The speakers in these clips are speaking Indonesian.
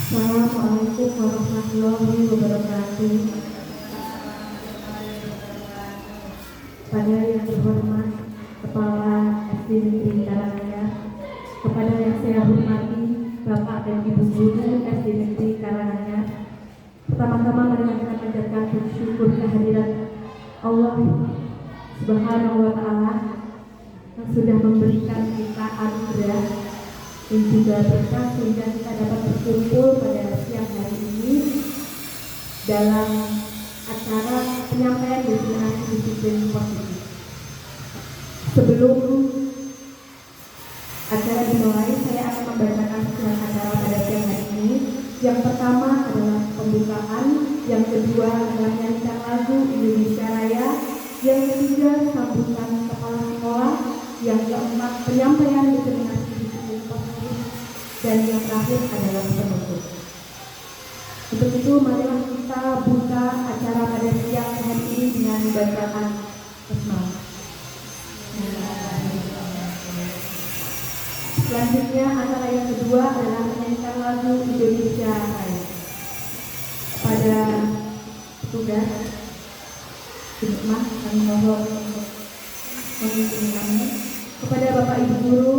Assalamualaikum warahmatullahi wabarakatuh. Kepada yang terhormat Kepala SD Negeri Karanganyar, kepada yang saya hormati Bapak dan Ibu Guru SD Negeri Karanganyar, pertama-tama mari kita panjatkan bersyukur kehadirat Allah Subhanahu wa Ta'ala yang sudah memberikan kita anugerah dan juga berkah sehingga kita dapat berkumpul pada siang hari ini dalam acara penyampaian destinasi disiplin positif. Sebelum acara dimulai, saya akan membacakan surat acara pada siang hari ini. Yang pertama adalah pembukaan, yang kedua adalah nyanyian lagu Indonesia Raya, yang ketiga sambutan kepala sekolah, yang keempat penyampaian destinasi disiplin positif, dan yang terakhir adalah penutup. Untuk itu, marilah kita buka acara pada siang hari ini dengan bacaan basmalah. Selanjutnya, acara yang kedua adalah menyanyikan lagu Indonesia Raya. Pada petugas, Hikmah, kami mohon untuk memimpin kami. Kepada Bapak Ibu Guru,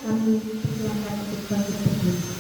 kami persilakan untuk bangkit berdiri.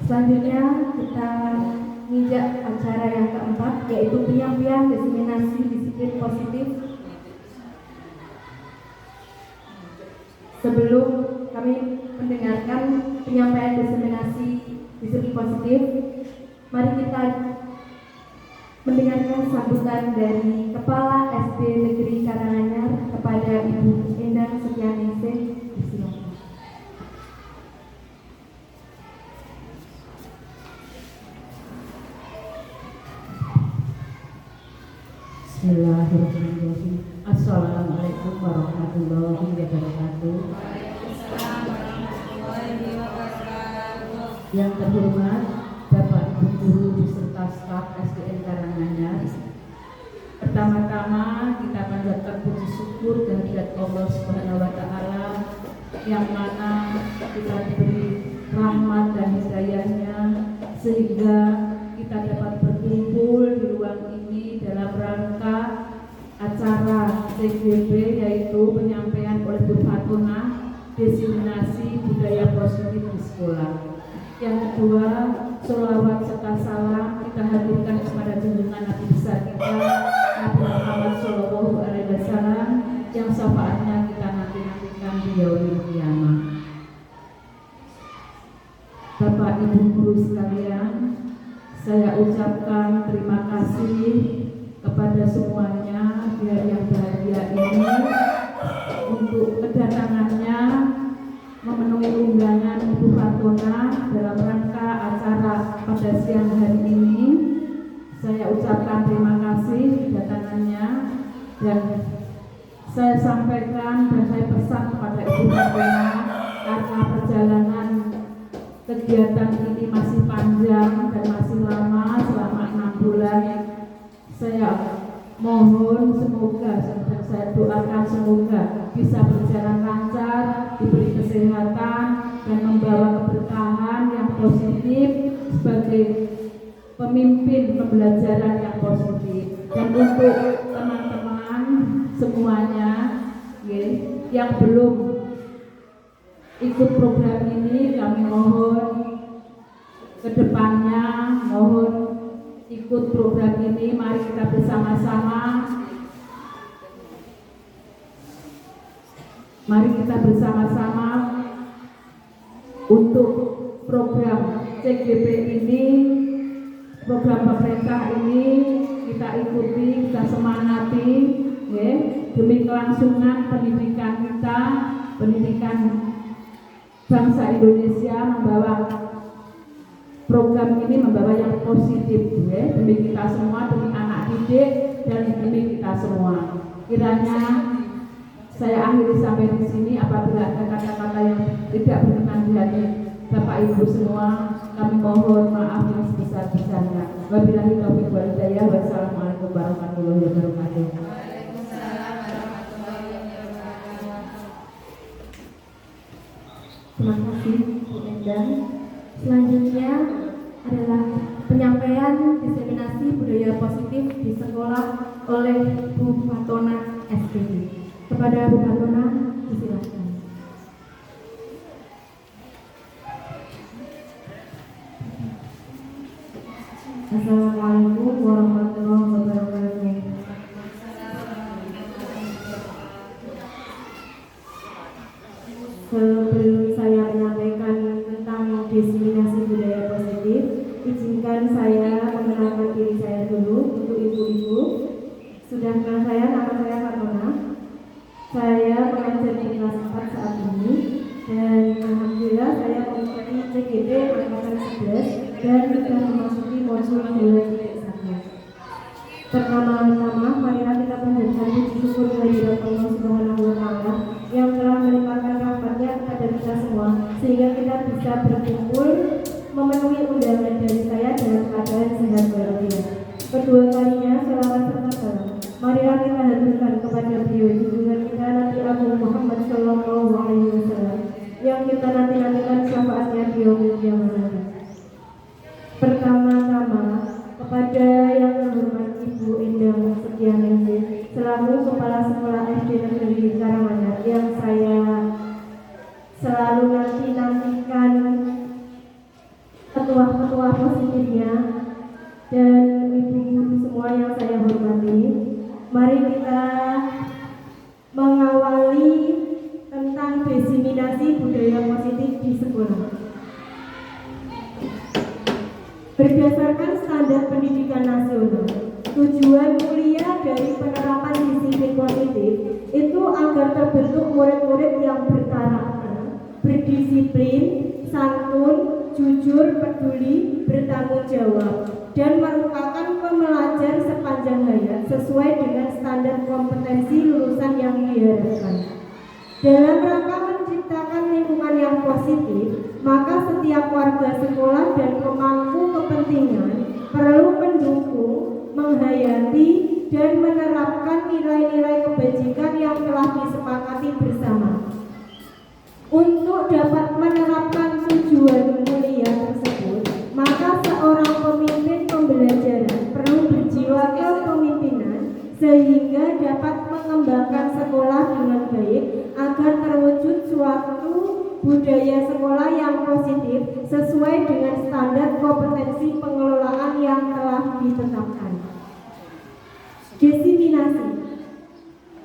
Selanjutnya kita menginjak acara yang keempat, yaitu penyampaian diseminasi disiplin positif. Sebelum kami mendengarkan penyampaian diseminasi disiplin positif, mari kita mendengarkan sambutan dari Kepala SD Negeri Karanganyar kepada Ibu Endang Setianingsih. Bismillahirrahmanirrahim. Assalamualaikum warahmatullahi wabarakatuh. Yang terhormat Bapak Ibu Guru beserta staf SDN Karanganyar, pertama-tama kita panjatkan puji syukur kehadirat Allah Subhanahu wa Ta'ala yang mana kita diberi rahmat dan hidayahnya sehingga kita dapat berkumpul CGB, yaitu penyampaian oleh Bu Fatona diseminasi budaya positif di sekolah. Yang kedua, sholawat serta salam kita hadirkan kepada junjungan Nabi besar kita Nabi Muhammad Shallallahu Alaihi Wasallam yang syafaatnya kita nanti-nantikan di yaumil qiyamah. Bapak Ibu guru sekalian, saya ucapkan terima kasih kepada semuanya di hari yang bahagia ini untuk kedatangannya memenuhi undangan Ibu Fatona dalam rangka acara pada siang hari ini. Saya ucapkan terima kasih kedatangannya dan saya sampaikan dan saya pesan kepada Ibu Fatona karena perjalanan kegiatan ini masih panjang dan masih lama selama 6 bulan. Saya mohon semoga dan saya doakan semoga bisa berjalan lancar, diberi kesehatan dan membawa keberkahan yang positif sebagai pemimpin pembelajaran yang positif. Dan untuk teman-teman semuanya yang belum ikut program ini, kami mohon kedepannya mohon ikut program ini. Mari kita bersama-sama untuk program CGP ini, program pemerintah ini kita ikuti, kita semangati demi kelangsungan pendidikan kita, pendidikan bangsa Indonesia, membawa program ini membawa yang positif demi kita semua, demi anak didik dan demi kita semua. Kiranya saya akhiri sampai di sini. Apabila ada kata-kata yang tidak berkenan di hati Bapak Ibu semua, kami mohon maaf yang sebesar-besarnya. Wabillahi taufiq wal hidayah. Wassalamualaikum warahmatullahi wabarakatuh. Terima kasih Bu Endang. Selanjutnya adalah penyampaian diseminasi budaya positif di sekolah oleh Bu Fatona SPD. Kepada Bu Fatona, disilakan. Assalamualaikum warahmatullahi wabarakatuh. Sebelum saya menyampaikan tentang diseminasi budaya positif, izinkan saya mengenalkan diri saya dulu untuk ibu-ibu. Sudah kenal saya, nama saya Fatona. Saya mengajar di kelas 4 saat ini dan alhamdulillah saya mengikuti CGP angkatan 11 dan sudah memasuki modul 2.1. Pertama-tama, marilah kita panjatkan puji syukur kehadirat Allah Subhanahu wa Ta'ala yang telah melimpahkan rahmatnya kepada kita semua sehingga kita bisa berkumpul memenuhi undangan dari saya dalam keadaan sehat walafiat. Kedua kalinya, sholawat serta salam marilah kita haturkan kepada beliau junjungan kita Nabi Agung Muhammad Shallallahu Alaihi Wasallam yang kita nanti-nantikan syafaatnya di yaumil qiyamah. Pertama-tama, kepada yang terhormat Ibu Endang Setianingsih selaku Kepala Sekolah SD Negeri Karanganyar yang saya selalu nanti-nantikan ketua-ketua positifnya, dan ibu-ibu semua yang saya hormati, mari kita mengawali tentang diseminasi budaya positif di sekolah. Berdasarkan standar pendidikan nasional, tujuan mulia dari penerapan disiplin positif itu agar terbentuk murid-murid yang berkarakter, berdisiplin, santun, jujur, peduli, bertanggung jawab, dan merupakan pembelajar sepanjang hayat sesuai dengan standar kompetensi lulusan yang diharapkan. Dalam rangka menciptakan lingkungan yang positif, maka setiap warga sekolah dan pemangku kepentingan perlu mendukung, menghayati, dan menerapkan nilai-nilai kebajikan yang telah disepakati bersama. Untuk dapat menerapkan tujuan mulia tersebut, maka seorang pemimpin pembelajaran perlu berjiwa kepemimpinan sehingga dapat mengembangkan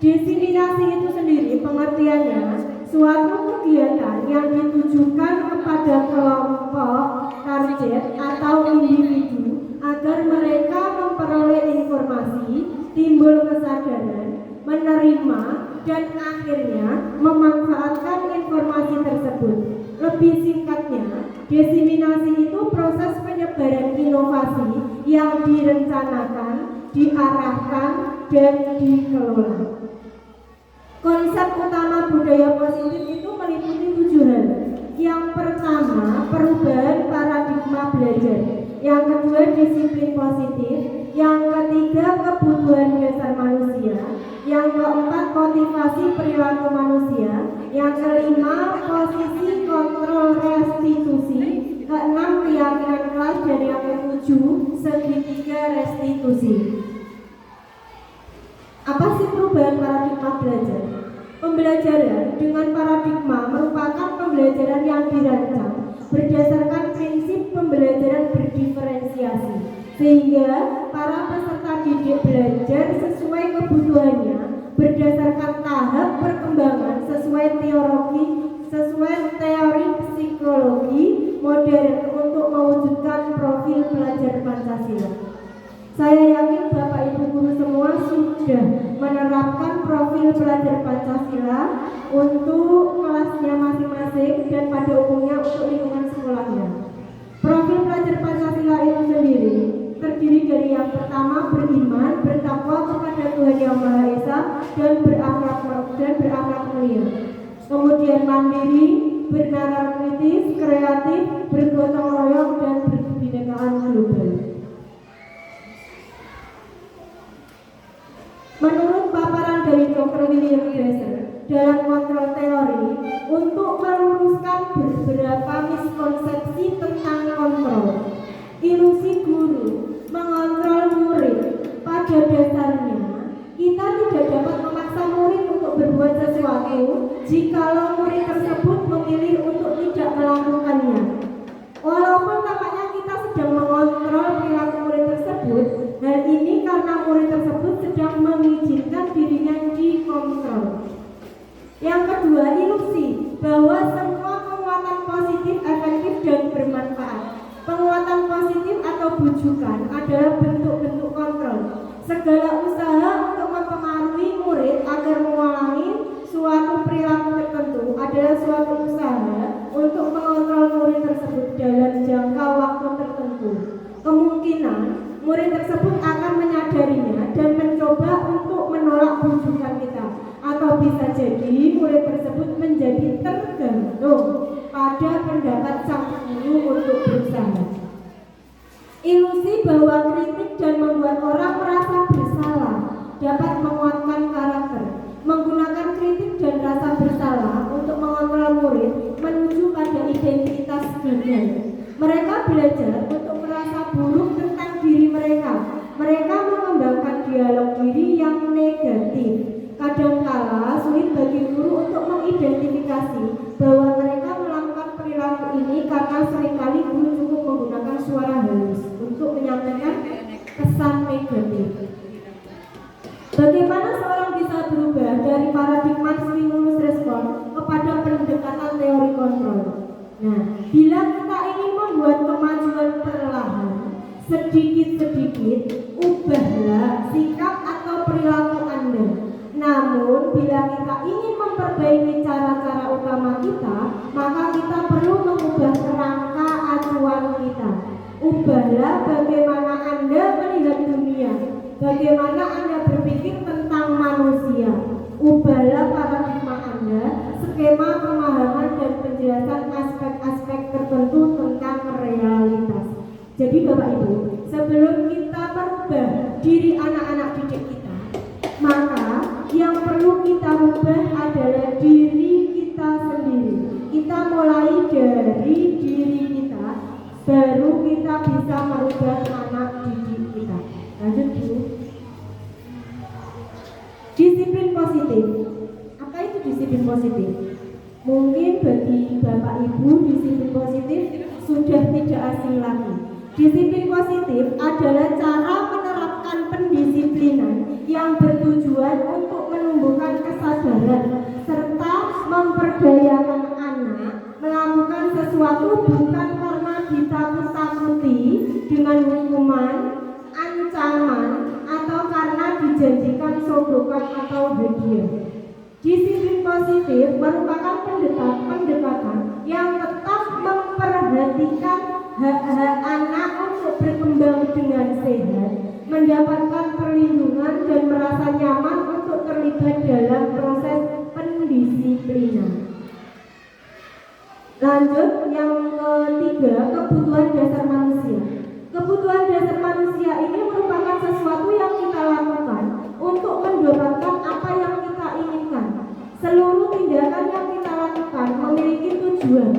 Diseminasi itu sendiri pengertiannya suatu kegiatan yang ditujukan kepada kelompok target atau individu agar mereka memperoleh informasi, timbul kesadaran, menerima, dan akhirnya memanfaatkan informasi tersebut. Lebih singkatnya, diseminasi itu proses penyebaran inovasi yang direncanakan, diarahkan, dan dikelola. Konsep utama budaya positif itu meliputi 7 hal. Yang pertama, perubahan paradigma belajar. Yang kedua, disiplin positif. Yang ketiga, kebutuhan dasar manusia. Yang keempat, motivasi perilaku manusia. Yang kelima, posisi kontrol restitusi. Keenam, keyakinan kelas. Dan yang ketujuh, segitiga restitusi. Apa sih perubahan paradigma belajar? Pembelajaran dengan paradigma merupakan pembelajaran yang dirancang berdasarkan prinsip pembelajaran berdiferensiasi, sehingga para peserta didik belajar sesuai kebutuhannya berdasarkan tahap perkembangan sesuai teori psikologi modern untuk mewujudkan profil pelajar Pancasila. Saya yakin Bapak Ibu guru semua sudah menerapkan profil pelajar Pancasila untuk kelasnya masing-masing dan pada umumnya untuk lingkungan sekolahnya. Profil pelajar Pancasila itu sendiri terdiri dari yang pertama beriman, bertakwa kepada Tuhan Yang Maha Esa dan berakhlak mulia. Kemudian mandiri, bernalar kritis, kreatif, bergotong royong dan berkebinekaan global. Menurut paparan dari Dr. William Glasser dalam kontrol teori, untuk meluruskan beberapa miskonsepsi tentang kontrol, ilusi guru mengontrol murid, pada dasarnya kita tidak dapat memaksa murid untuk berbuat sesuatu jikalau murid tersebut memilih untuk tidak melakukannya. Walaupun tampaknya kita sedang mengontrol perilaku murid tersebut, hal ini karena murid tersebut sedang mengizinkan dirinya dikontrol. Yang kedua, ilusi bahwa semua penguatan positif efektif dan bermanfaat. Penguatan positif atau bujukan adalah bentuk-bentuk kontrol. Segala usaha untuk mempengaruhi murid agar mengulangi suatu perilaku tertentu adalah suatu usaha untuk mengontrol murid tersebut dalam jangka waktu tertentu. Kemungkinan murid tersebut akan menyadarinya dan mencoba untuk menolak bujukan kita, atau bisa jadi murid tersebut menjadi tergantung pada pendapat sang guru untuk berusaha. Ilusi bahwa kritik dan membuat orang merasa bersalah dapat menguatkan karakter. Menggunakan kritik dan rasa bersalah untuk mengontrol murid menuju pada identitas gagal. Mereka belajar untuk merasa buruk tentang diri mereka. Mereka mengembangkan dialog diri yang negatif. Kadangkala sulit bagi guru untuk mengidentifikasi bahwa mereka melakukan perilaku ini karena seringkali guru cukup menggunakan suara halus untuk menyampaikan kesan negatif. Bagaimana seorang bisa berubah dari paradigma stimulus respon kepada pendekatan teori kontrol? Nah, bila kita ingin membuat kemajuan perlahan, sedikit-sedikit, ubahlah sikap atau perilaku Anda. Namun, bila kita ingin memperbaiki cara-cara utama kita, maka kita perlu mengubah kerangka acuan kita. Ubahlah bagaimana Anda melihat dunia, bagaimana Anda berpikir tentang manusia. Ubahlah paradigma Anda, skema pemahaman dan penjelasan aspek-aspek tertentu tentang realitas. Jadi Bapak Ibu, sebelum kita merubah diri anak-anak didik kita, maka yang perlu kita rubah adalah diri kita sendiri. Kita mulai dari diri kita, baru kita bisa merubah anak didik kita. Lanjut Bu. Disiplin positif. Apa itu disiplin positif? Mungkin bagi Bapak Ibu disiplin positif sudah tidak asing lagi. Disiplin positif adalah cara menerapkan pendisiplinan yang bertujuan untuk menumbuhkan ditakuti dengan hukuman, ancaman, atau karena dijanjikan sogokan atau hadiah. Disiplin positif merupakan pendekatan yang tetap memperhatikan hak-hak anak untuk berkembang dengan sehat, mendapatkan perlindungan dan merasa nyaman untuk terlibat dalam proses pendisiplinan. Lanjut, yang ketiga, kebutuhan dasar manusia. Kebutuhan dasar manusia ini merupakan sesuatu yang kita lakukan untuk mendapatkan apa yang kita inginkan. Seluruh tindakan yang kita lakukan memiliki tujuan.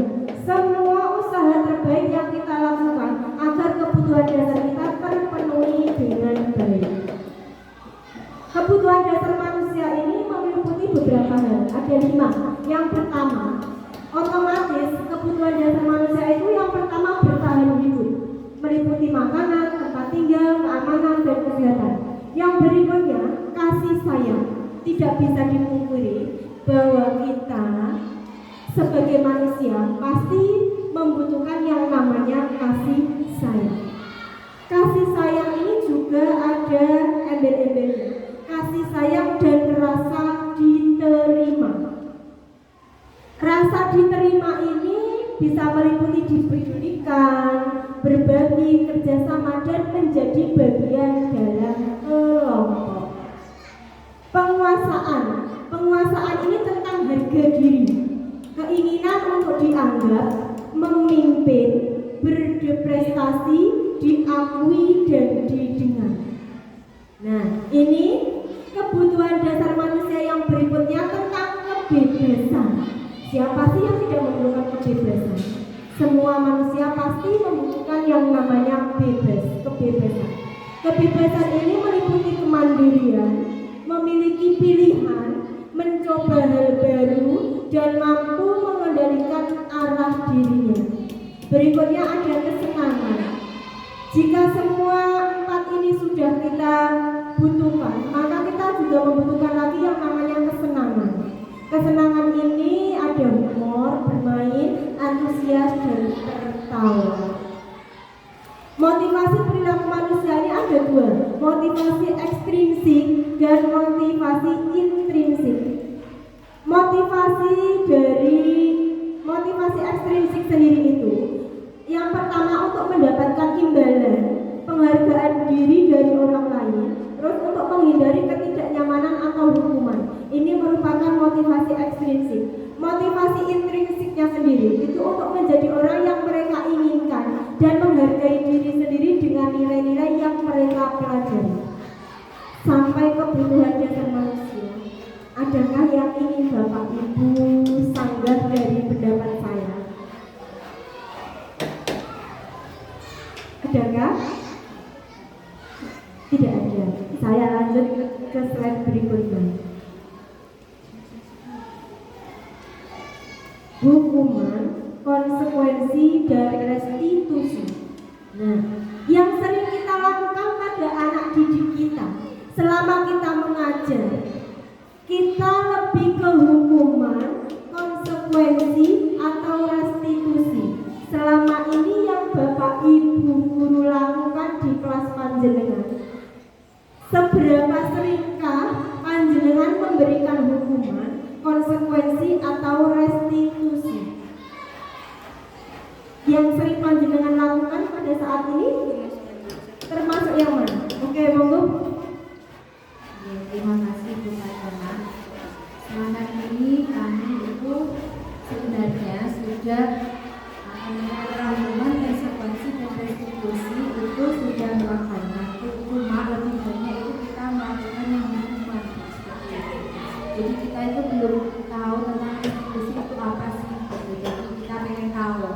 Semua usaha terbaik yang kita lakukan agar kebutuhan dasar kita terpenuhi dengan baik. Kebutuhan dasar manusia ini meliputi beberapa hal, ada 5. Yang pertama, otomatis kebutuhan dasar manusia itu yang pertama bertahan hidup, meliputi makanan, tempat tinggal, keamanan, dan kesehatan. Yang berikutnya, kasih sayang. Tidak bisa dipungkiri bahwa kita sebagai manusia pasti membutuhkan yang namanya kasih sayang. Kasih sayang ini juga ada embel-embelnya. Kasih sayang dan rasa diterima. Rasa diterima ini bisa meliputi dipedulikan, berbagi, kerjasama, dan menjadi bagian dalam kelompok. Penguasaan ini tentang harga diri, keinginan untuk dianggap, memimpin, berprestasi, diakui, dan didengar. Nah, ini kebutuhan dasar manusia yang berikutnya tentang kebebasan. Siapa sih yang tidak membutuhkan kebebasan? Semua manusia pasti membutuhkan yang namanya kebebasan. Kebebasan ini meliputi kemandirian, memiliki pilihan, mencoba hal baru, dan mampu mengendalikan arah dirinya. Berikutnya ada kesenangan. Jika semua 4 ini sudah kita butuhkan, maka kita juga membutuhkan lagi yang namanya kesenangan. Kesenangan ini ada humor, bermain, antusias, dan tertawa. Motivasi perilaku manusia ini ada 2, motivasi ekstrinsik dan motivasi intrinsik. Motivasi ekstrinsik sendiri itu yang pertama untuk mendapatkan imbalan, penghargaan diri dari orang lain, terus untuk menghindari ketidaknyamanan atau hukuman. Ini merupakan motivasi ekstrinsik. Motivasi intrinsiknya sendiri itu untuk menjadi orang yang mereka inginkan dan menghargai diri sendiri dengan nilai-nilai yang mereka pelajari. Sampai kebutuhan dasar manusia. Adakah yang ingin Bapak Ibu sanggah dari pendapat saya? Adakah? Tidak ada. Saya lanjut ke slide berikutnya. Hukuman, konsekuensi, dan restitusi. Nah, yang sering kita lakukan pada anak didik kita selama kita mengajar, kita lebih ke hukuman, konsekuensi, atau restitusi. Selama ini yang Bapak Ibu guru lakukan di kelas panjenengan, seberapa seringkah panjenengan memberikan hukuman, konsekuensi, atau restitusi? Yang sering panjenengan lakukan pada saat ini termasuk yang mana? Oke, monggo. Terima kasih Bu Fatona. Selama ini kami itu sebenarnya sudah hukuman, konsekuensi, dan restitusi itu sudah melaksanakan. Cuma lebih banyak itu kita melakukan yang hukuman. Jadi kita itu belum tahu tentang restitusi itu apa sih. Jadi kita pengen tahu.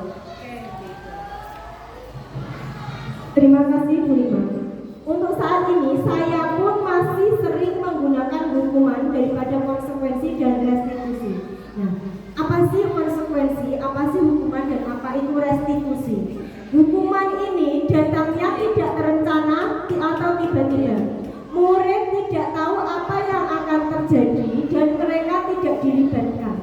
Terima kasih Bu Lima. Untuk saat ini saya pun masih sering menggunakan hukuman daripada konsekuensi dan restitusi. Nah, apa sih konsekuensi, apa sih hukuman, dan apa itu restitusi? Hukuman ini datangnya tidak terencana atau tiba-tiba. Murid tidak tahu apa yang akan terjadi dan mereka tidak dilibatkan.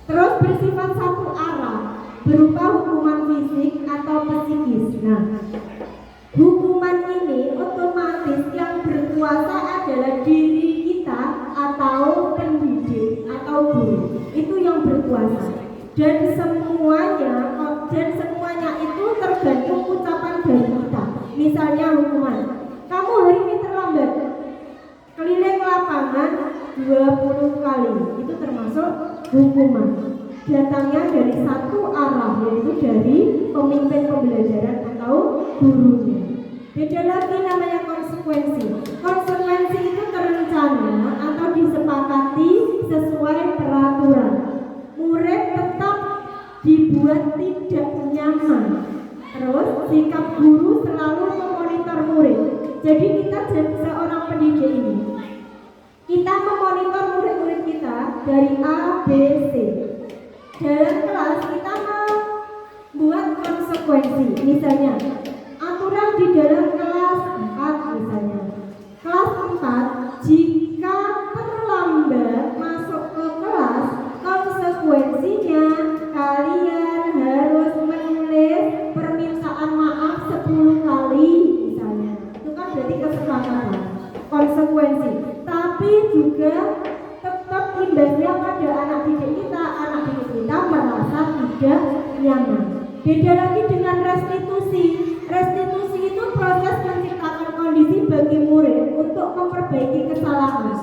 Terus bersifat satu arah, berupa hukuman fisik atau psikis. Nah, dan semuanya itu tergantung ucapan dari kita. Misalnya hukuman, kamu hari ini terlambat keliling lapangan 20 kali, itu termasuk hukuman. Datangnya dari satu arah, yaitu dari pemimpin pembelajaran atau gurunya. Beda lagi namanya konsekuensi. Konsekuensi itu terencana atau disepakati sesuai peraturan. Murid tetap dibuat tidak nyaman. Terus sikap guru selalu memonitor murid. Jadi kita seorang pendidik ini, kita memonitor murid-murid kita dari A, B, C. Dalam kelas kita membuat konsekuensi. Misalnya aturan di dalam kelas 4 misalnya. Kelas 4 jika terlambat masuk ke kelas, konsekuensinya kalian harus menulis permintaan maaf 10 kali misalnya. Itu kan berarti kesepakatan. Konsekuensi. Tapi juga tetap imbasnya pada anak didik kita merasa tidak nyaman. Beda lagi dengan restitusi. Restitusi itu proses menciptakan kondisi bagi murid untuk memperbaiki kesalahan.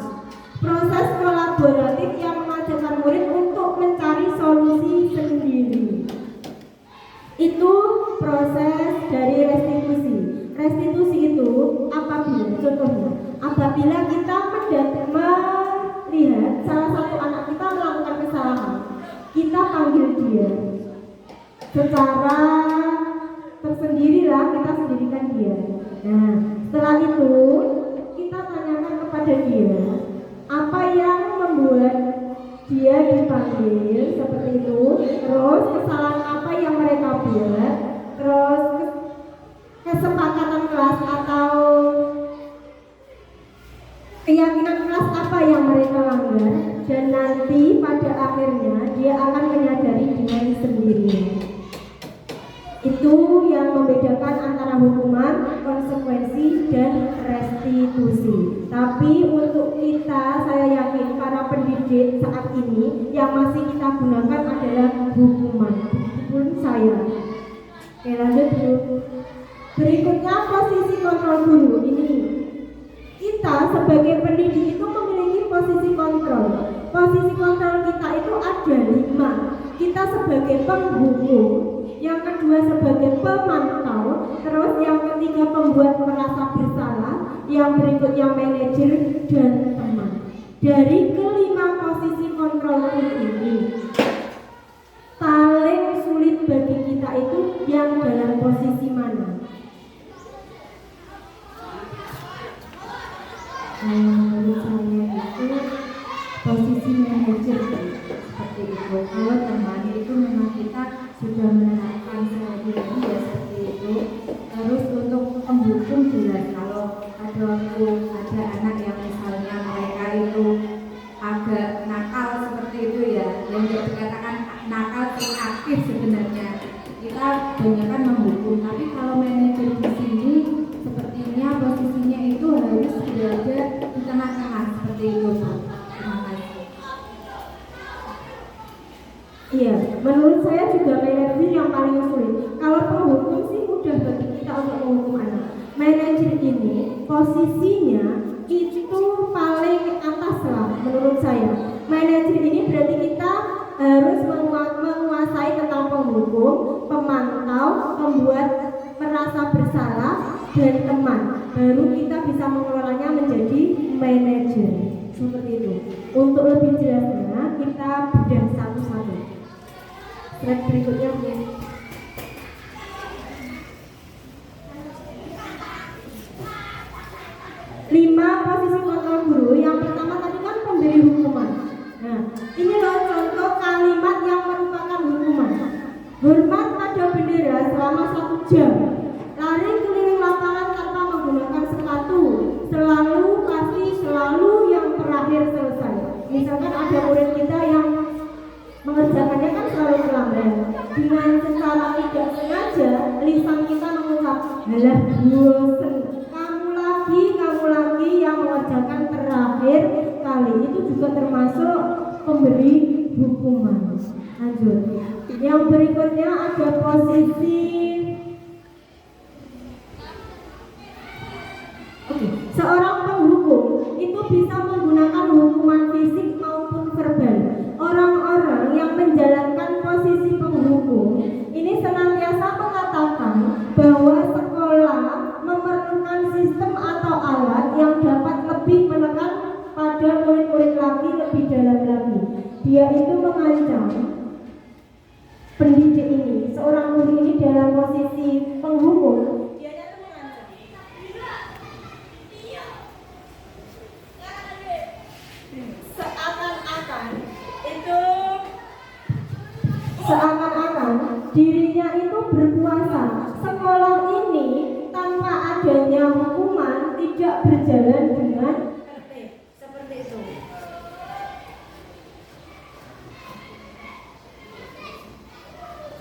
Proses kolaboratif yang mengajarkan murid untuk mencari solusi sendiri. Itu proses dari restitusi. Restitusi itu apabila kita melihat salah satu anak kita melakukan kesalahan, kita panggil dia secara tersendirilah, kita sendirikan dia. Nah, setelah itu kita tanyakan kepada dia apa yang membuat dia dipanggil seperti itu, terus kesalahan apa yang mereka buat, terus kesepakatan kelas atau keyakinan kelas apa yang mereka langgar, dan nanti pada akhirnya dia akan menyadari dengan sendirinya. Itu yang membedakan antara hukuman, konsekuensi, dan restitusi. Tapi untuk kita, saya yakin para pendidik saat ini yang masih kita gunakan adalah hukuman. Begitupun saya. Oke, lanjut dulu. Berikutnya posisi kontrol guru. Ini kita sebagai pendidik itu memiliki posisi kontrol. Posisi kontrol kita itu ada 5. Kita sebagai penghukum, yang kedua sebagai pemantau, terus yang ketiga pembuat merasa bersalah, yang berikutnya manajer dan teman. Dari kelima posisi kontrol ini, paling sulit bagi kita itu yang dalam posisi mana? Menurut saya itu posisi manajer seperti itu. Kalau teman itu memang kita sudah menerapkan strategi ya seperti itu. Terus untuk penghukum jelas, kalau ada anak yang misalnya mereka itu agak nakal seperti itu ya, yang dikatakan nakal sing aktif sebenarnya, kita banyakkan menghukum. Tapi kalau manajer di sini sepertinya posisinya itu harus berada di tengah-tengah seperti itu, Pak. Terima kasih. Iya, menurut saya juga manajer yang paling sulit. Kalau penghukum sih mudah bagi kita untuk menghukum anak. Manajer ini posisinya itu paling atas lah menurut saya. Manajer ini berarti kita harus menguasai tentang penghukum, pemantau, pembuat merasa bersalah, dan teman. Baru kita bisa mengelolanya menjadi manajer. Seperti itu. Untuk lebih jelasnya kita bedah satu-satu. Slide berikutnya ya. 5 posisi kontrol guru. Yang pertama tadi kan pemberi hukuman. Nah, ini loh contoh kalimat yang merupakan hukuman. Hormat pada bendera selama 1 jam. Lari keliling lapangan tanpa menggunakan sepatu. Selalu yang terakhir selesai. Misalkan ada murid kita yang mengerjakannya kan selalu terlambat. Dengan secara tidak sengaja lisan kita mengucap, "Halah bosen. Kamu lagi yang mengerjakan terakhir kali." Itu juga termasuk pemberi hukuman. Lanjut. Yang berikutnya ada posisi seorang penghukum itu bisa menggunakan hukuman fisik maupun verbal. Orang-orang yang menjalankan posisi penghukum ini senantiasa mengatakan bahwa sekolah memerlukan sistem atau alat yang dapat lebih menekan pada murid-murid lagi lebih dalam lagi. Dia itu mengancam pendidik ini, seorang guru ini dalam posisi penghukum. Seakan-akan dirinya itu berkuasa. Sekolah ini tanpa adanya hukuman tidak berjalan dengan tertib. Seperti itu.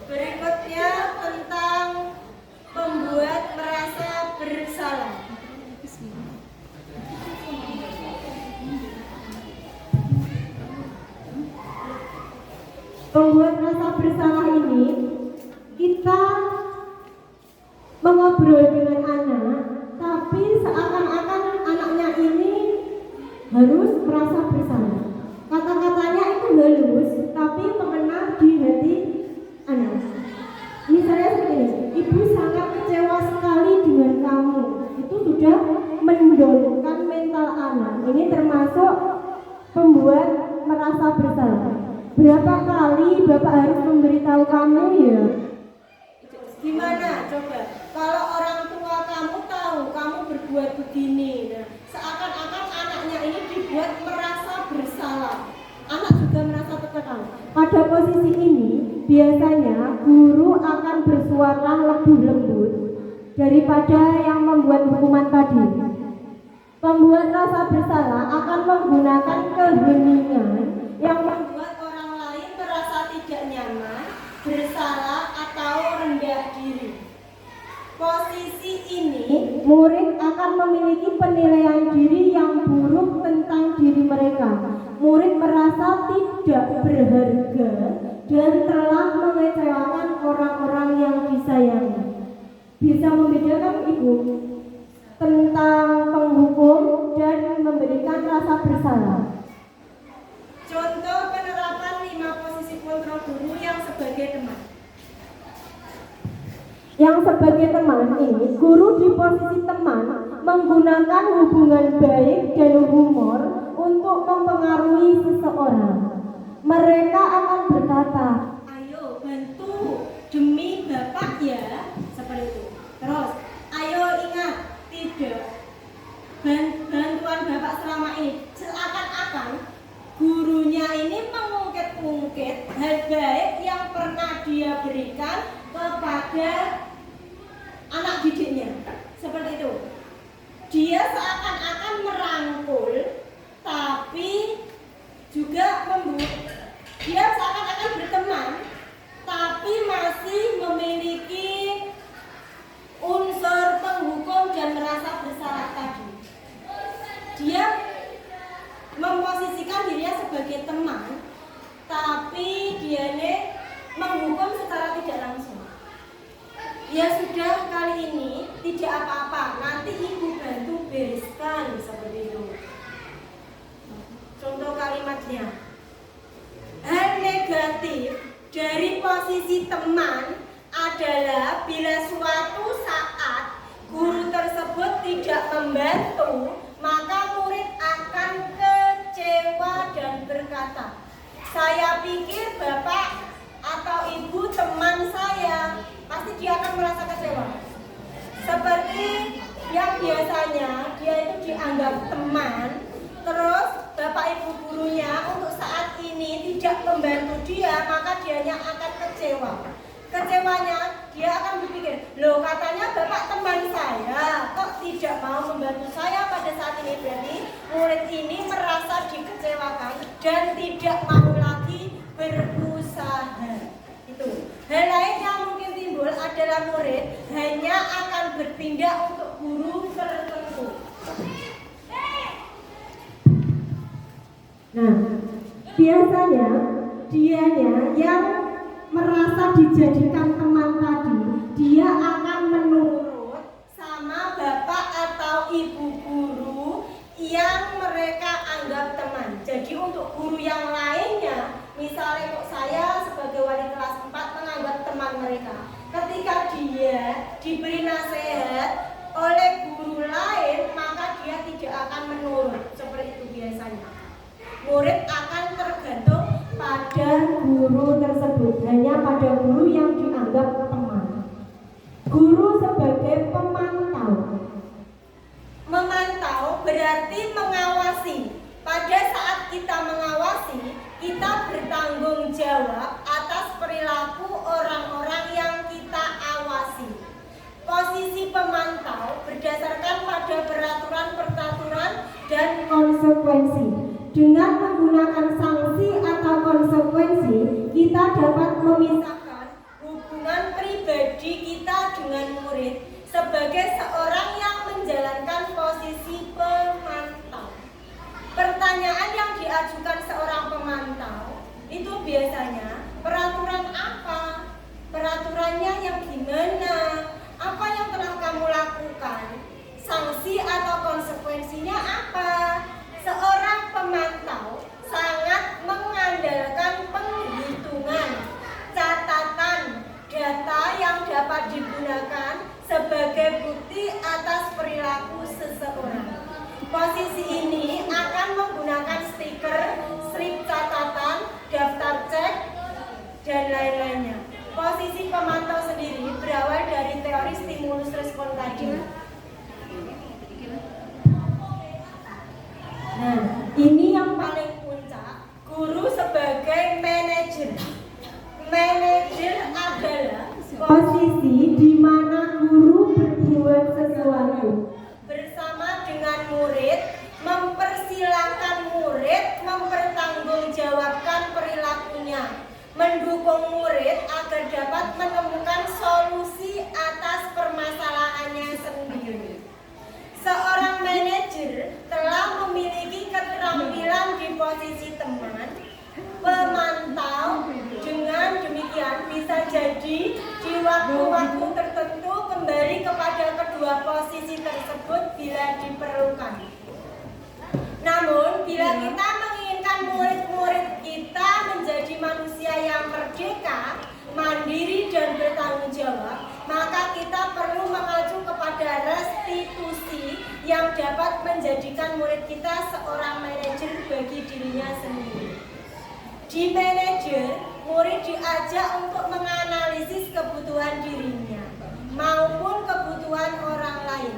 Berikutnya tentang membuat merasa bersalah. Membuat rasa bersalah ini, kita mengobrol dengan anak, tapi seakan-akan anaknya ini harus merasa bersalah. Kata-katanya itu halus, tapi mengena di hati anak. Misalnya seperti ini, ibu sangat kecewa sekali dengan kamu. Itu sudah mendorongkan mental anak. Ini termasuk membuat merasa bersalah. Berapa kali Bapak harus memberitahu kamu ya? Gimana coba? Kalau orang tua kamu tahu kamu berbuat begini, nah, seakan-akan anaknya ini dibuat merasa bersalah. Anak juga merasa tertekan. Pada posisi ini, biasanya guru akan bersuara lebih lembut daripada yang membuat hukuman tadi. Pembuat rasa bersalah akan menggunakan keheningan yang membuat orang lain merasa tidak nyaman, bersalah, atau rendah diri. Posisi ini, murid akan memiliki penilaian diri yang buruk tentang diri mereka. Murid merasa tidak berharga dan telah mengecewakan orang-orang yang disayangi. Bisa membedakan Ibu tentang penghukum dan memberikan rasa bersalah. Contoh penerapan 5 posisi kontrol guru yang sebagai teman. Yang sebagai teman ini, guru di posisi teman menggunakan hubungan baik dan humor untuk mempengaruhi seseorang. Mereka akan berkata, ayo bantu demi Bapak ya, seperti itu. Terus, ayo ingat, tidak bantuan Bapak selama ini. Seakan-akan gurunya ini mengungkit-ungkit hal baik yang pernah dia berikan kepada anak didiknya. Seperti itu. Dia seakan-akan merangkul, tapi juga dia seakan-akan berteman, tapi masih memiliki unsur penghukum dan merasa bersalah tadi. Dia memposisikan dirinya sebagai teman, tapi dia menghukum secara tidak langsung. Ya sudah, kali ini tidak apa-apa, nanti ibu bantu bereskan, seperti itu. Contoh kalimatnya, hal negatif dari posisi teman adalah bila suatu saat guru tersebut tidak membantu, maka murid akan kecewa dan berkata, saya pikir Bapak atau Ibu teman saya. Pasti dia akan merasa kecewa. Seperti yang biasanya dia itu dianggap teman, terus Bapak Ibu gurunya untuk saat ini tidak membantu dia, maka dianya akan kecewa. Kecewanya dia akan berpikir, loh katanya Bapak teman saya, kok tidak mau membantu saya pada saat ini. Berarti murid ini merasa dikecewakan dan tidak mau lagi berusaha. Itu. Hal lain yang mungkin timbul adalah murid hanya akan berpindah untuk guru tertentu. Nah, biasanya dianya yang merasa dijadikan teman tadi, dia akan menurut sama bapak atau ibu guru yang mereka anggap teman. Jadi untuk guru yang lainnya, misalnya kok saya sebagai wali kelas 4 menganggap teman mereka, ketika dia diberi nasihat oleh guru lain, maka dia tidak akan menurut. Seperti itu biasanya. Murid akan tergantung pada guru tersebut, hanya pada guru yang dianggap teman. Guru sebagai pemantau. Memantau berarti mengawasi. Pada saat kita mengawasi, kita bertanggung jawab atas perilaku orang-orang yang kita awasi. Posisi pemantau berdasarkan pada peraturan dan konsekuensi. Dengan menggunakan sanksi atau konsekuensi, kita dapat memisahkan hubungan pribadi kita dengan murid sebagai seorang yang menjalankan posisi pemantau. Pertanyaan yang diajukan seorang pemantau itu biasanya, peraturan apa? Peraturannya yang gimana? Apa yang telah kamu lakukan? Sanksi atau konsekuensinya apa? Seorang pemantau sangat mengandalkan penghitungan, catatan, data yang dapat digunakan sebagai bukti atas perilaku seseorang. Posisi ini akan menggunakan stiker, strip catatan, daftar cek, dan lain-lainnya. Posisi pemantau sendiri berawal dari teori stimulus respon tadi. Nah, ini yang paling puncak, guru sebagai manajer. Manajer adalah posisi di mana guru berbuat sesuatu bersama dengan murid, mempersilahkan murid mempertanggungjawabkan perilakunya, mendukung murid agar dapat menemukan solusi atas permasalahannya sendiri. Seorang manajer telah memiliki keterampilan di posisi teman, pemantau. Dengan demikian bisa jadi di waktu-waktu tertentu kembali kepada kedua posisi tersebut bila diperlukan. Namun bila kita menginginkan murid-murid kita menjadi manusia yang merdeka, mandiri dan bertanggung jawab, maka kita perlu mengacu kepada restitusi yang dapat menjadikan murid kita seorang manajer bagi dirinya sendiri. Di manajer, murid diajak untuk menganalisis kebutuhan dirinya maupun kebutuhan orang lain.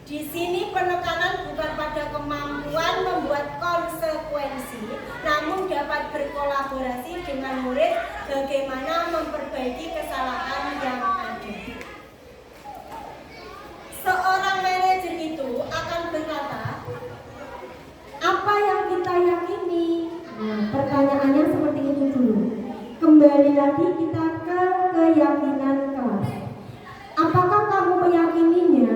Di sini penekanan bukan pada kemampuan membuat konsekuensi, namun dapat berkolaborasi dengan murid bagaimana memperbaiki kesalahan yang ada. Seorang manajer itu akan berkata, apa yang kita yakini? Nah, pertanyaannya seperti itu dulu. Kembali lagi kita ke keyakinan kelas. Apakah kamu meyakininya?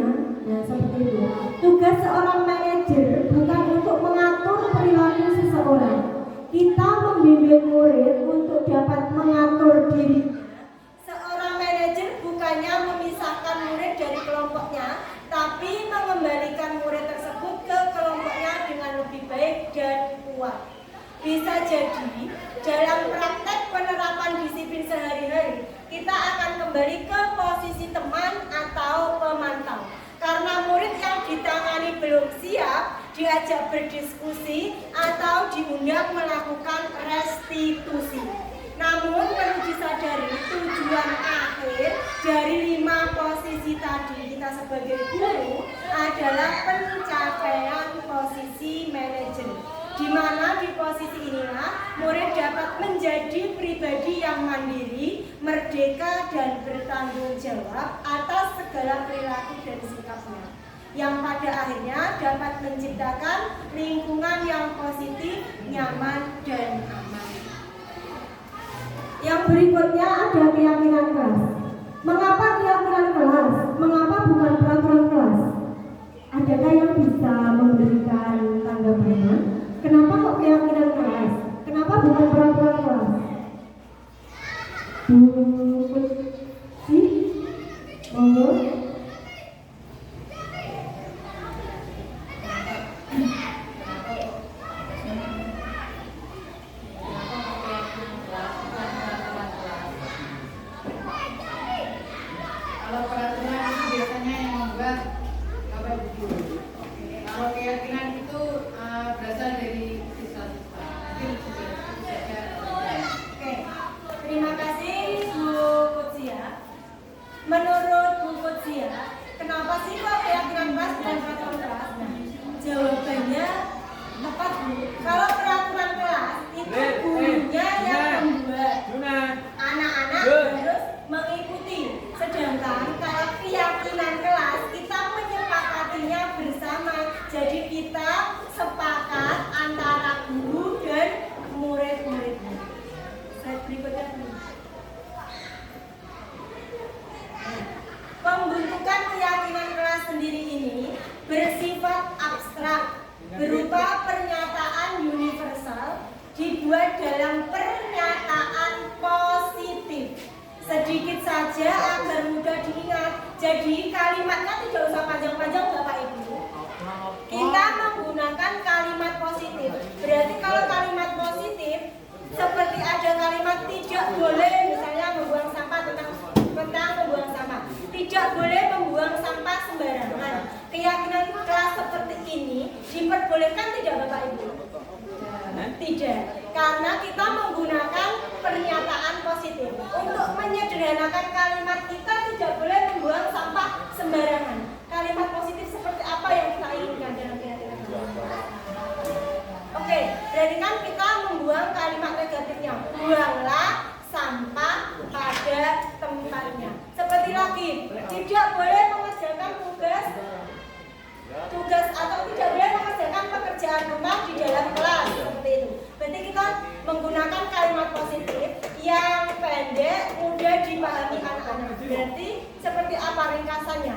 Nah, seperti itu. Tugas seorang manajer bukan untuk mengatur perilaku seseorang. Kita membimbing murid untuk dapat mengatur diri. Seorang manajer bukannya memisahkan murid dari kelompoknya, tapi mengembalikan murid tersebut ke kelompoknya dengan lebih baik dan kuat. Bisa jadi dalam praktek penerapan disiplin sehari-hari, kita akan kembali ke posisi teman atau pemantau. Karena murid yang ditangani belum siap, diajak berdiskusi atau diundang melakukan restitusi. Namun perlu disadari tujuan akhir dari 5 posisi tadi kita sebagai guru adalah pencapaian posisi manajer, di mana di posisi inilah murid dapat menjadi pribadi yang mandiri, merdeka dan bertanggung jawab atas segala perilaku dan sikapnya, yang pada akhirnya dapat menciptakan lingkungan yang positif, nyaman dan aman. Yang berikutnya ada keyakinan kelas. Mengapa keyakinan kelas? Mengapa bukan peraturan kelas? Adakah yang bisa memberikan tanggapannya? Kenapa kok keyakinan kelas? Kenapa bukan peraturan kelas? Kalau peraturan itu biasanya yang membuat Bapak Ibu guru. Kalau keyakinan itu berasal dari siswa-siswa. Mungkin saja. Oke, terima kasih Bu Kutsia. Menurut Bu Kutsia, kenapa sih kok keyakinan kelas dan peraturan kelas? Nah, jawabannya tepat Bu. Kalau peraturan kelas itu gurunya yang membuat, anak-anak harus mengikuti. Sedangkan kalau keyakinan kelas kita menyepakatinya bersama. Jadi kita sepakat antara guru dan murid-muridnya. Slide berikutnya Bu. Pembentukan keyakinan kelas sendiri ini bersifat abstrak, berupa pernyataan universal dibuat dalam pernyataan positif. Sedikit saja agar mudah diingat. Jadi kalimatnya tidak usah panjang-panjang Bapak Ibu. Kita menggunakan kalimat positif. Berarti kalau kalimat positif seperti ada kalimat tidak boleh misalnya membuang sampah, tentang membuang sampah. Tidak boleh membuang sampah sembarangan. Keyakinan kelas seperti ini diperbolehkan tidak Bapak Ibu? Tidak, karena kita menggunakan pernyataan positif. Untuk menyederhanakan kalimat kita tidak boleh membuang sampah sembarangan. Kalimat positif seperti apa yang kita inginkan dalam keyakinan kelas? Oke, berarti kan kita membuang kalimat negatifnya. Buanglah sampah pada tempatnya. Seperti lagi, tidak boleh mengerjakan tugas atau tidak boleh mengerjakan pekerjaan rumah di dalam kelas, seperti itu. Berarti kita menggunakan kalimat positif yang pendek, mudah dipahami anak-anak. Berarti seperti apa ringkasannya?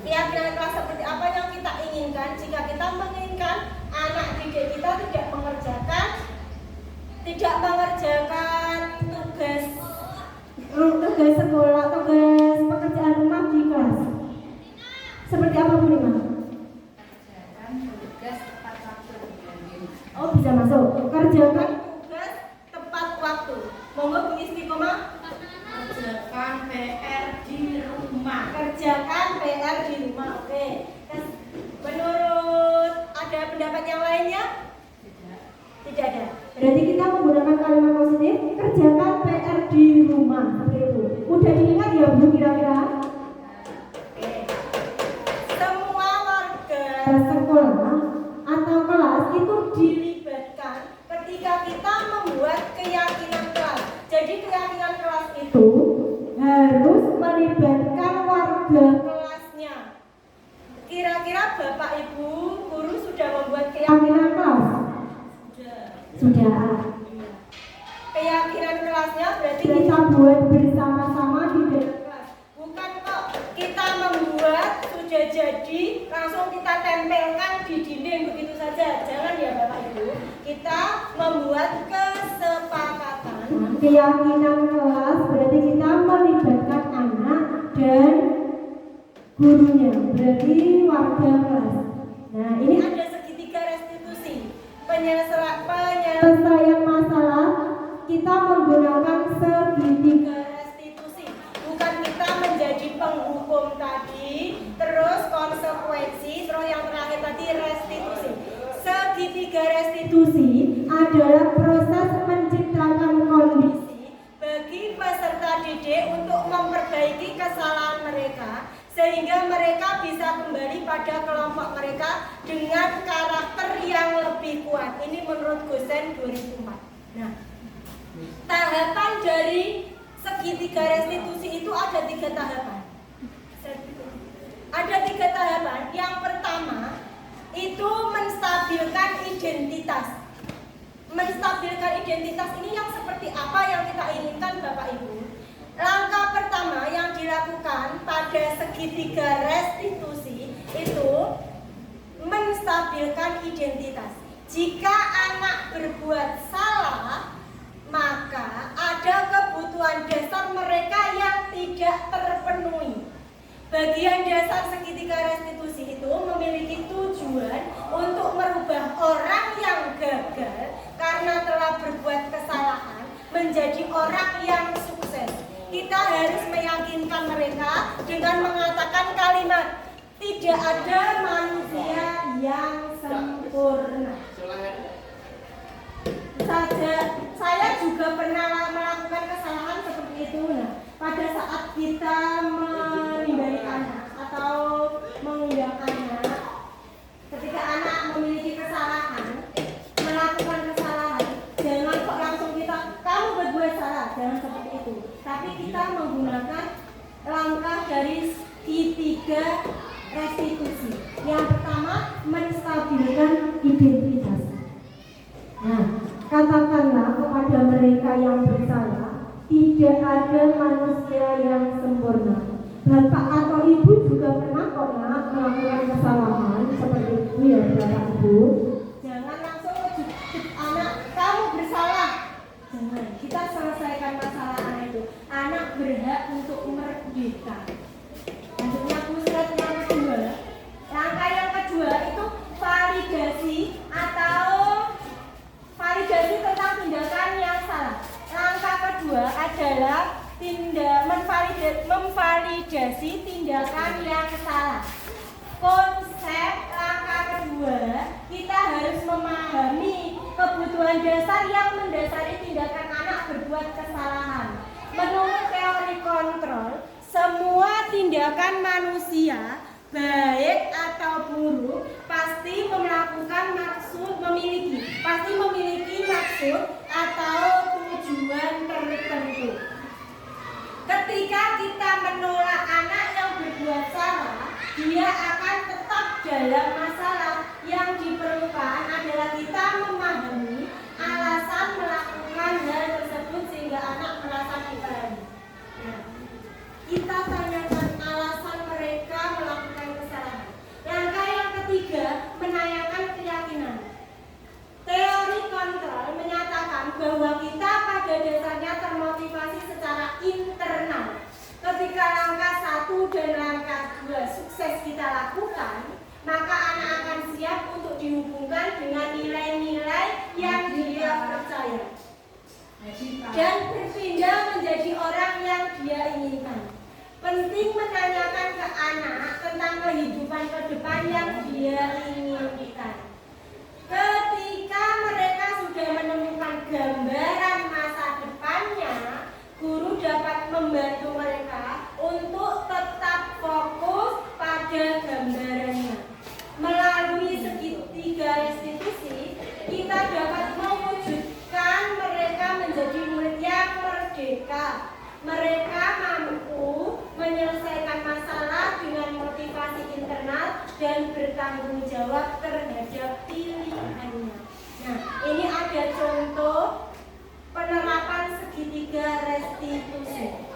Keyakinan kelas seperti apa yang kita inginkan jika kita menginginkan anak didik kita tidak mengerjakan tugas sekolah, tugas pekerjaan rumah di kelas. Seperti apa Bu Lima? Tugas tepat waktu. Oh, bisa masuk. Kerjakan tugas tepat waktu. Monggo Bu Istiqomah. Kerjakan PR di rumah. Kerjakan PR di rumah. Oke. Menurut ada pendapat yang lainnya? Tidak ada. Berarti kita menggunakan kalimat positif. Kerjakan PR di rumah. Seperti itu. Mudah diingat ya Bu kira-kira? Oke. Semua warga sekolah atau kelas itu dilibatkan ketika kita membuat keyakinan kelas. Jadi keyakinan kelas itu harus melibatkan warga kelasnya. Kira-kira Bapak Ibu guru sudah membuat keyakinan kelas? Sudah. Keyakinan kelasnya berarti kita buat bersama-sama di dalam kelas. Bukan kok kita membuat sudah jadi langsung kita tempelkan di dinding begitu saja. Jangan ya Bapak Ibu. Kita membuat kesepakatan. Keyakinan kelas berarti kita melibatkan anak dan gurunya. Berarti warga kelas. Nah, ini ada segitiga restitusi. Penyelesaian masalah kita menggunakan segitiga restitusi. Bukan kita menjadi penghukum tadi, terus konsekuensi, terus yang terakhir tadi restitusi. Segitiga restitusi adalah proses menciptakan kondisi bagi peserta didik untuk memperbaiki kesalahan mereka sehingga mereka bisa kembali pada kelompok mereka dengan karakter yang lebih kuat. Ini menurut Gosen 2004. Nah, tahapan dari segitiga restitusi itu ada 3 tahapan. Ada 3 tahapan. Yang pertama itu menstabilkan identitas. Menstabilkan identitas ini yang seperti apa yang kita inginkan Bapak Ibu? Langkah pertama yang dilakukan pada segitiga restitusi itu menstabilkan identitas. Jika anak berbuat salah, maka ada kebutuhan dasar mereka yang tidak terpenuhi. Bagian dasar segitiga restitusi itu memiliki tujuan orang yang sukses. Kita harus meyakinkan mereka dengan mengatakan kalimat, tidak ada manusia yang sempurna. Saya juga pernah melakukan kesalahan seperti itu. Nah, pada saat kita menimbai anak atau mengundang anak, ketika anak memiliki kesalahan, melakukan kesalahan, jangan kok langsung kita, kamu berbuat salah, jangan seperti itu. Tapi kita menggunakan langkah dari tiga restitusi. Yang pertama, menstabilkan identitas. Nah, katakanlah kepada mereka yang bersalah, tidak ada manusia yang sempurna. Bapak atau ibu juga pernah kok melakukan kesalahan seperti itu ya Bapak Ibu. Jangan langsung ngejut anak, kamu bersalah. Jangan, kita selesaikan masalah anak itu. Anak berhak untuk merdeka. Lanjutnya pusat yang kedua. Langkah yang kedua itu validasi atau validasi tentang tindakan yang salah. Langkah kedua adalah memvalidasi tindakan yang salah. Konsep langkah kedua, kita harus memahami kebutuhan dasar yang mendasari tindakan anak berbuat kesalahan. Menurut teori kontrol, semua tindakan manusia, baik atau buruk, pasti memiliki maksud atau tujuan tertentu. Ketika kita menolak anak yang berbuat salah, dia akan tetap dalam masalah. Yang diperlukan adalah kita memahami alasan melakukan hal tersebut sehingga anak merasa dipahami. Nah, kita tanyakan alasan mereka melakukan kesalahan. Langkah yang ketiga, menanyakan keyakinan. Teori kontrol menyatakan bahwa kita pada dasarnya termotivasi secara internal. Ketika langkah 1 dan langkah 2 sukses kita lakukan, maka anak akan siap untuk dihubungkan dengan nilai-nilai yang dia percaya dan berpindah menjadi orang yang dia inginkan. Penting menanyakan ke anak tentang kehidupan ke depan yang dia inginkan. Ketika mereka sudah menemukan gambaran masa depannya, guru dapat membantu mereka untuk tetap fokus pada gambarannya. Melalui segitiga restitusi, kita dapat mewujudkan mereka menjadi murid yang merdeka. Mereka mampu menyelesaikan masalah dengan motivasi internal dan bertanggung jawab terhadap pilihannya. Nah, ini ada contoh penerapan segitiga restitusi.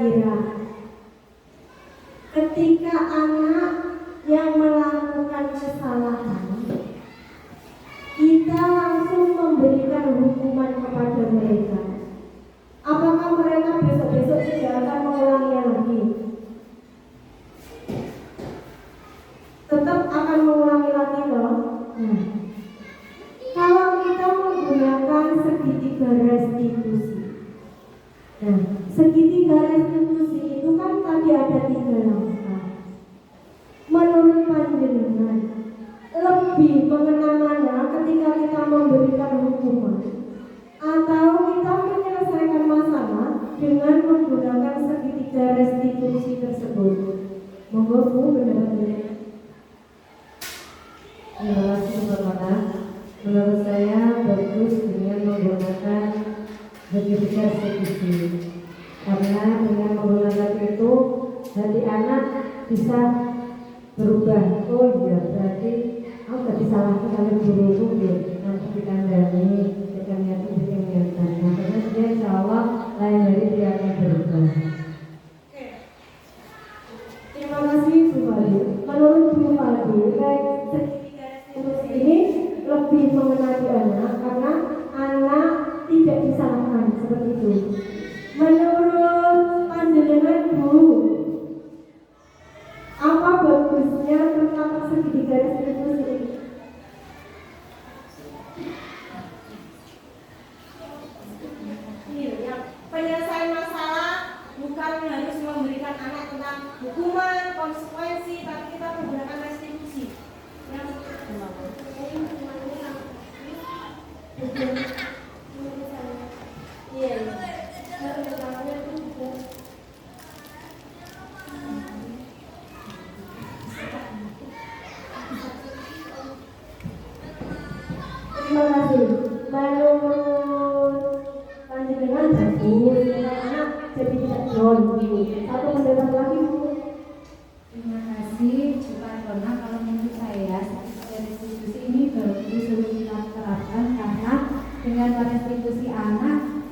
kira-kira ketika anak yang melakukan kesalahan kita langsung memberikan hukuman kepada mereka, apakah mereka besok-besok tidak akan mengulanginya lagi? Tetap akan mengulangi lagi loh. Nah, kalau kita menggunakan segitiga restitusi, nah segitiga restitusi itu kan tadi ada 3 langkah. Menurut panjenengan lebih mengena mana ketika kita memberikan hukuman atau kita menyelesaikan masalah dengan menggunakan segitiga restitusi tersebut? Monggo Bu, benar-benar. Terima kasih Bapak. Menurut saya bagus dengan menggunakan segitiga restitusi, karena dengan menggunakan itu hati anak bisa berubah. Oh iya, berarti aku gak disalahkan kalian guru ya, nanti dikandani dengan niat nah, karena dia insya Allah lain dari dia akan berubah. Terima kasih Bu Fadil. Menurut Bu Fadil, segitiga restitusi ini lebih mengenai anak karena anak tidak disalahkan seperti itu. Menurut panjenengan Bu, apa bagusnya tentang segitiga restitusi ini? Yang penyelesaian masalah bukan harus memberikan anak tentang hukuman, konsekuensi, tapi kita menggunakan restitusi. Terima kasih. Menurut panjenengan bagus, anak jadi tidak down. Satu pendapat lagi Bu. Terima kasih Bukan Rona. Kalau menurut saya restitusi ini bagus untuk kita terapkan karena dengan restitusi anak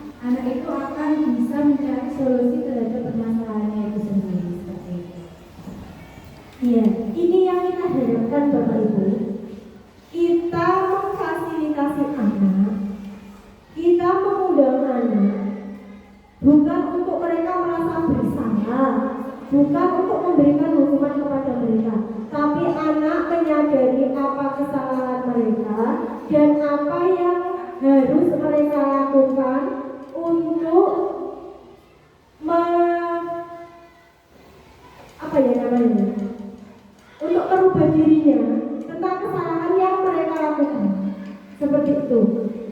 itu akan bisa mencari solusi terhadap permasalahannya itu sendiri seperti itu. Iya, ini yang kita harapkan Bapak Ibu. Kita memfasilitasi anak, kita mengundang anak, bukan untuk mereka merasa bersalah, bukan untuk memberikan hukuman kepada mereka, tapi anak menyadari apa kesalahan mereka dan apa yang harus mereka lakukan untuk untuk merubah dirinya tentang kesalahan yang mereka lakukan. Seperti itu,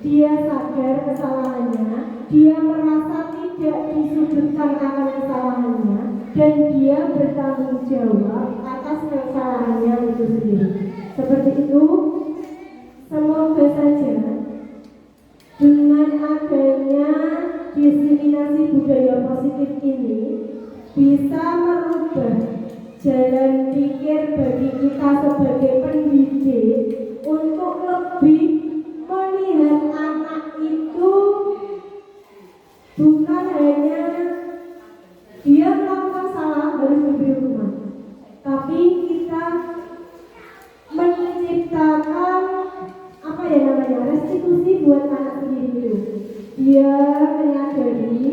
dia sadar kesalahannya, dia merasa tidak disudutkan akan kesalahannya, dan dia bertanggung jawab atas kesalahannya itu sendiri. Seperti itu, semoga saja dengan adanya diseminasi budaya positif ini bisa merubah jalan pikir bagi kita sebagai pendidik untuk lebih melihat anak itu bukan hanya dia melakukan salah harus diberi hukuman, tapi kita menciptakan restitusi buat anak sendiri itu. Dia menyadari,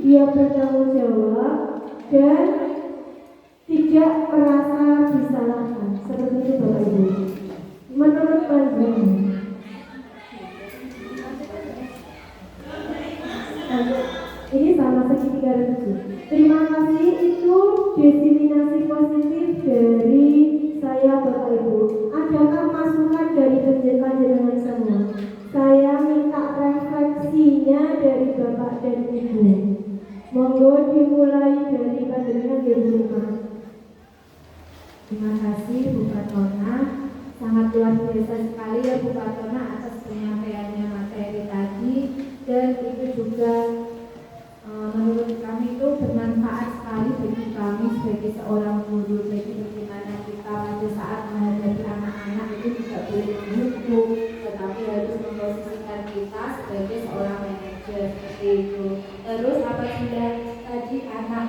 dia bertanggung jawab dan tidak merasa disalahkan. Seperti itu Bapak Ibu. Menurut panjenengan, ini sama segitiga restitusi. Terima kasih, itu diseminasi positif dari saya Bapak Ibu. Adakah masukan dari panjenengan semua? Saya minta refleksinya dari Bapak dan Ibu. Monggo dimulai dari panjenengan di rumah. Terima kasih Bu Fatona, sangat luar biasa sekali ya Bu Fatona atas penyampaiannya materi tadi, dan itu juga menurut kami itu bermanfaat sekali bagi kami sebagai seorang guru, bagi bagaimana kita pada saat menghadapi anak-anak itu tidak boleh menghukum, tetapi harus memposisikan kita sebagai seorang manajer seperti itu. Terus apabila tadi anak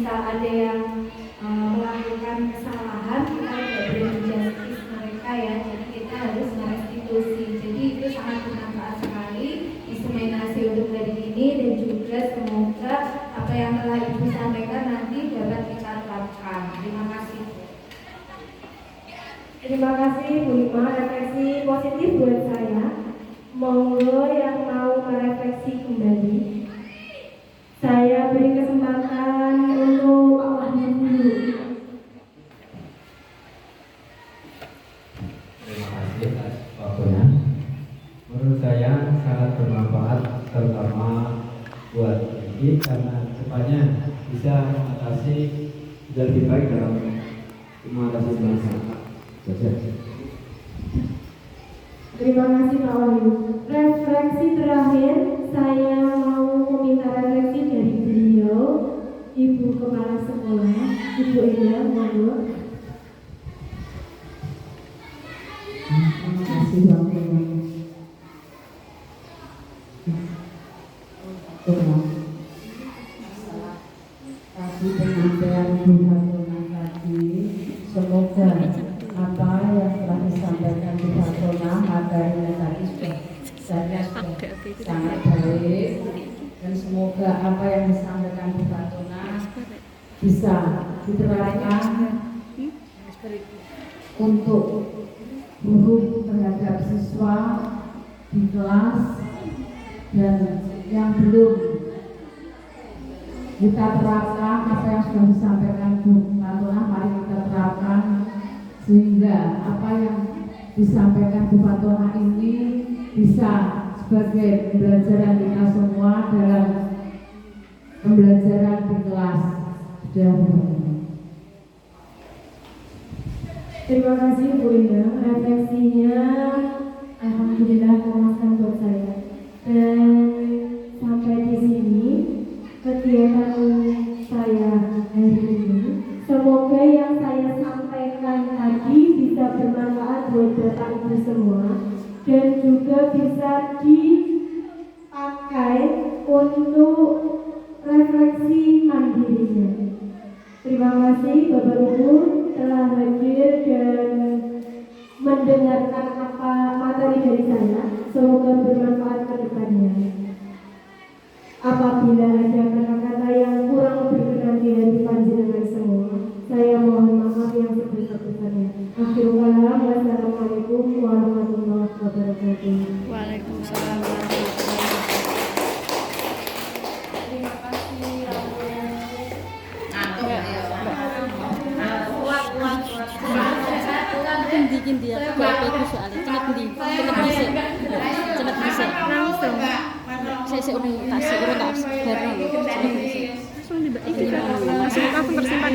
misal ada yang melakukan kesalahan, kita tidak boleh menjustice mereka ya, jadi kita harus merestitusi. Jadi itu sangat bermanfaat sekali diseminasi untuk hari ini, dan juga semoga apa yang telah Ibu sampaikan nanti dapat kita terapkan. Terima kasih. Terima kasih Bu Lima, refleksi positif buat saya. Monggo yang mau merefleksi kembali. Saya beri kesempatan untuk Pak Wahyu dulu. Terima kasih atas waktunya. Menurut saya sangat bermanfaat, terutama buat ini karena depannya bisa mengatasi lebih baik dalam mengatasi masalah. Terima kasih Pak Wahyu. Refleksi terakhir, saya mau meminta refleksi dari beliau, Ibu Kepala Sekolah, Ibu Ida, monggo. Terima kasih waktunya. Tadi penyampaian Bu Fatona tadi, semoga apa yang telah disampaikan Bu Fatona materinya tadi saya sangat baik, dan semoga apa yang disampaikan Bu Fatona bisa diterapkan untuk guru terhadap siswa di kelas, dan yang belum kita terapkan apa yang sudah disampaikan Bu Fatona, mari kita terapkan sehingga apa yang disampaikan Bu Fatona ini bisa sebagai pembelajaran kita semua dalam pembelajaran di kelas. Terima kasih Bu Ida, refleksinya alhamdulillah memuaskan buat saya. Dan sampai di sini kegiatan saya hari ini. Semoga yang saya sampaikan tadi bisa bermanfaat buat Bapak Ibu semua, dan juga bisa dipakai untuk refleksi mandirinya. Terima kasih Bapak Ibu telah hadir dan mendengarkan apa materi dari saya. Semoga bermanfaat ke depannya. Apabila ada kata-kata yang kurang berkenan di hati panjenengan semua, saya mohon maaf yang sebesar-besarnya. Akhirul kalam, wassalamualaikum warahmatullahi wabarakatuh. Waalaikumsalam warahmatullahi wabarakatuh. Terima kasih Kendi ya, kalau aku soalnya cenat bisa. Langsung. Saya udah kasih urut bareng. Langsung tersimpan.